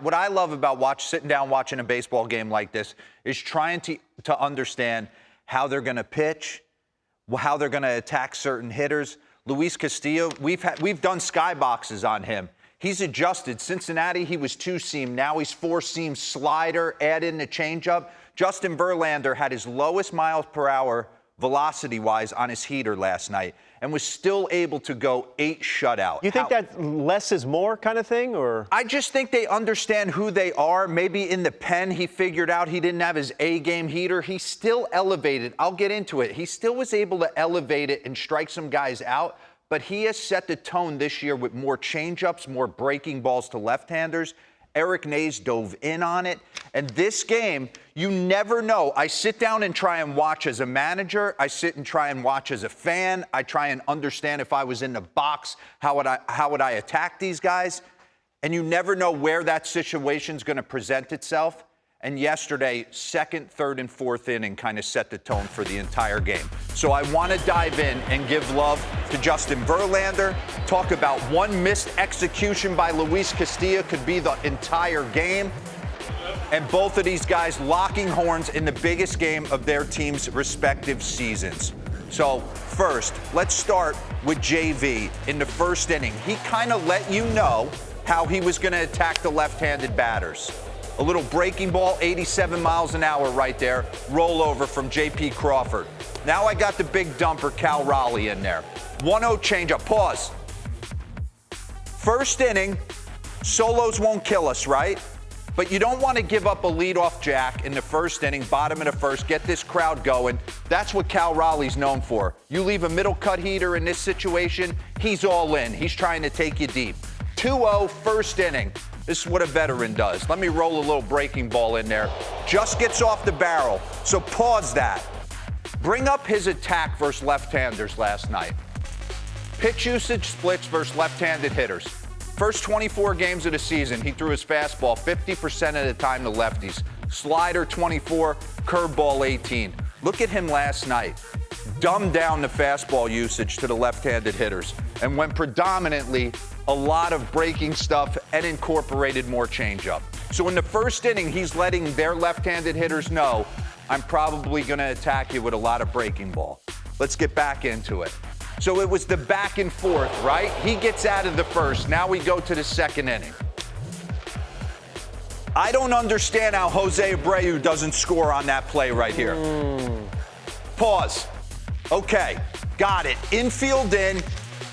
What I love about sitting down watching a baseball game like this is trying to understand how they're going to pitch, how they're going to attack certain hitters. Luis Castillo, we've done skyboxes on him. He's adjusted. Cincinnati, he was two-seam. Now he's four-seam slider, add in the changeup. Justin Verlander had his lowest miles per hour velocity-wise on his heater last night and was still able to go 8 shutout. You think that less is more kind of thing, or? I just think they understand who they are. Maybe in the pen he figured out he didn't have his A-game heater. He still elevated. I'll get into it. He still was able to elevate it and strike some guys out, but he has set the tone this year with more changeups, more breaking balls to left-handers. Eric Nays dove in on it. And this game, you never know. I sit down and try and watch as a manager. I sit and try and watch as a fan. I try and understand if I was in the box, how would I attack these guys? And you never know where that situation's going to present itself. And yesterday, second, third, and fourth inning kind of set the tone for the entire game. So I want to dive in and give love to Justin Verlander, talk about one missed execution by Luis Castillo could be the entire game, and both of these guys locking horns in the biggest game of their team's respective seasons. So first, let's start with JV in the first inning. He kind of let you know how he was going to attack the left-handed batters. A little breaking ball, 87 miles an hour right there. Rollover from J.P. Crawford. Now I got the big dumper, Cal Raleigh, in there. 1-0 changeup. Pause. First inning, solos won't kill us, right? But you don't want to give up a leadoff jack in the first inning, bottom of the first, get this crowd going. That's what Cal Raleigh's known for. You leave a middle cut heater in this situation, he's all in. He's trying to take you deep. 2-0 first inning. This is what a veteran does. Let me roll a little breaking ball in there. Just gets off the barrel. So pause that. Bring up his attack versus left-handers last night. Pitch usage splits versus left-handed hitters. First 24 games of the season, he threw his fastball 50% of the time to lefties. Slider 24, curveball 18. Look at him last night. Dumbed down the fastball usage to the left-handed hitters and went predominantly a lot of breaking stuff and incorporated more changeup. So in the first inning, he's letting their left-handed hitters know, I'm probably going to attack you with a lot of breaking ball. Let's get back into it. So it was the back and forth, right? He gets out of the first. Now we go to the second inning. I don't understand how Jose Abreu doesn't score on that play right here. Pause. Okay, got it. Infield in.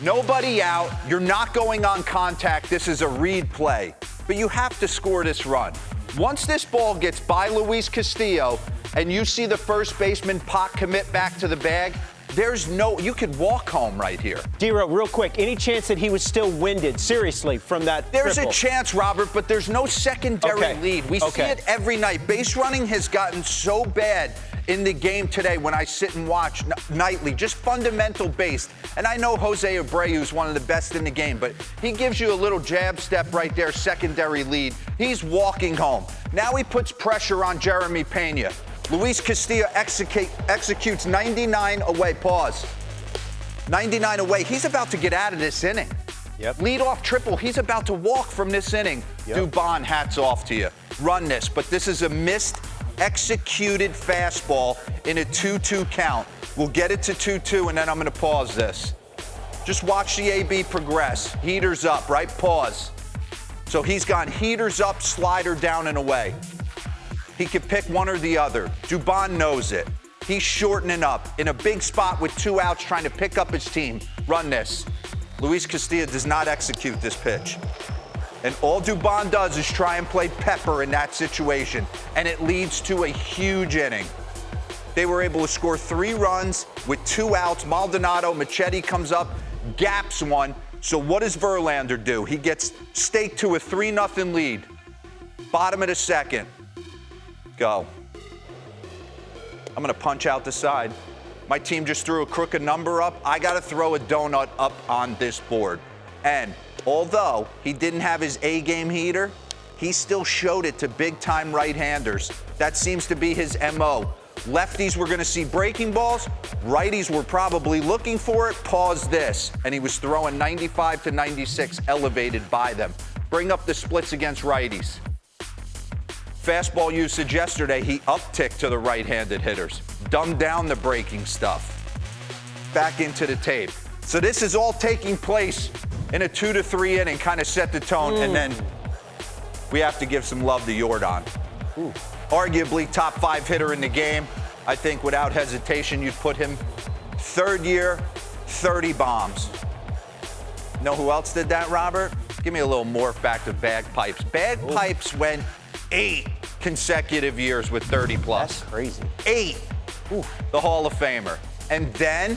Nobody out. You're not going on contact. This is a read play. But you have to score this run. Once this ball gets by Luis Castillo and you see the first baseman Pot commit back to the bag, you could walk home right here. DeRo, real quick, any chance that he was still winded, seriously, from that There's triple? a chance, Robert, but there's no secondary lead. We see it every night. Base running has gotten so bad in the game today when I sit and watch nightly, just fundamental based. And I know Jose Abreu is one of the best in the game, but he gives you a little jab step right there, secondary lead. He's walking home. Now he puts pressure on Jeremy Pena. Luis Castillo executes 99 away. Pause. 99 away. He's about to get out of this inning. Yep. Lead off triple. He's about to walk from this inning. Yep. Dubon, hats off to you. Run this. But this is a missed, executed fastball in a 2-2 count. We'll get it to 2-2, and then I'm going to pause this. Just watch the AB progress. Heaters up, right? Pause. So he's gone heaters up, slider down and away. He could pick one or the other. Dubon knows it. He's shortening up in a big spot with 2 outs trying to pick up his team. Run this. Luis Castillo does not execute this pitch. And all Dubon does is try and play pepper in that situation. And it leads to a huge inning. They were able to score 3 runs with 2 outs. Maldonado, Machete comes up, gaps one. So what does Verlander do? He gets staked to a 3-0 lead. Bottom of the second. Go. I'm going to punch out the side. My team just threw a crooked number up. I got to throw a donut up on this board. And although he didn't have his A-game heater, he still showed it to big-time right-handers. That seems to be his MO. Lefties were going to see breaking balls. Righties were probably looking for it. Pause this. And he was throwing 95 to 96 elevated by them. Bring up the splits against righties. Fastball usage yesterday, he upticked to the right-handed hitters. Dumbed down the breaking stuff. Back into the tape. So this is all taking place in a 2 to 3 inning, kind of set the tone, and then we have to give some love to Jordan. Arguably top 5 hitter in the game. I think without hesitation, you'd put him third year, 30 bombs. Know who else did that, Robert? Give me a little morph back to Bagpipes. Bagpipes went 8 consecutive years with 30 plus. That's crazy. 8. The Hall of Famer. And then,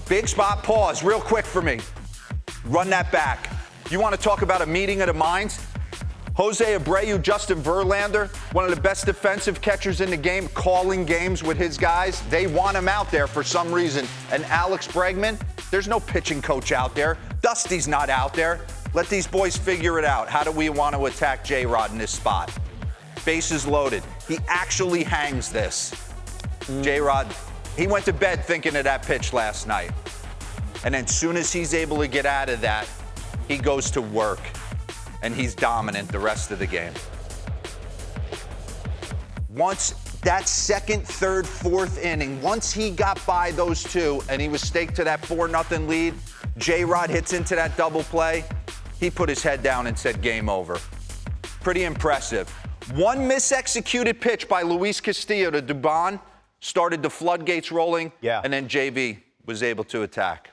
big spot, pause, real quick for me. Run that back. You want to talk about a meeting of the minds? Jose Abreu, Justin Verlander, one of the best defensive catchers in the game, calling games with his guys. They want him out there for some reason. And Alex Bregman, there's no pitching coach out there. Dusty's not out there. Let these boys figure it out. How do we want to attack J-Rod in this spot? Bases loaded. He actually hangs this. J-Rod, he went to bed thinking of that pitch last night. And then as soon as he's able to get out of that, he goes to work. And he's dominant the rest of the game. Once that second, third, fourth inning, once he got by those two and he was staked to that 4-0 lead, J-Rod hits into that double play, he put his head down and said, game over. Pretty impressive. One misexecuted pitch by Luis Castillo to Dubon started the floodgates rolling, and then JV was able to attack.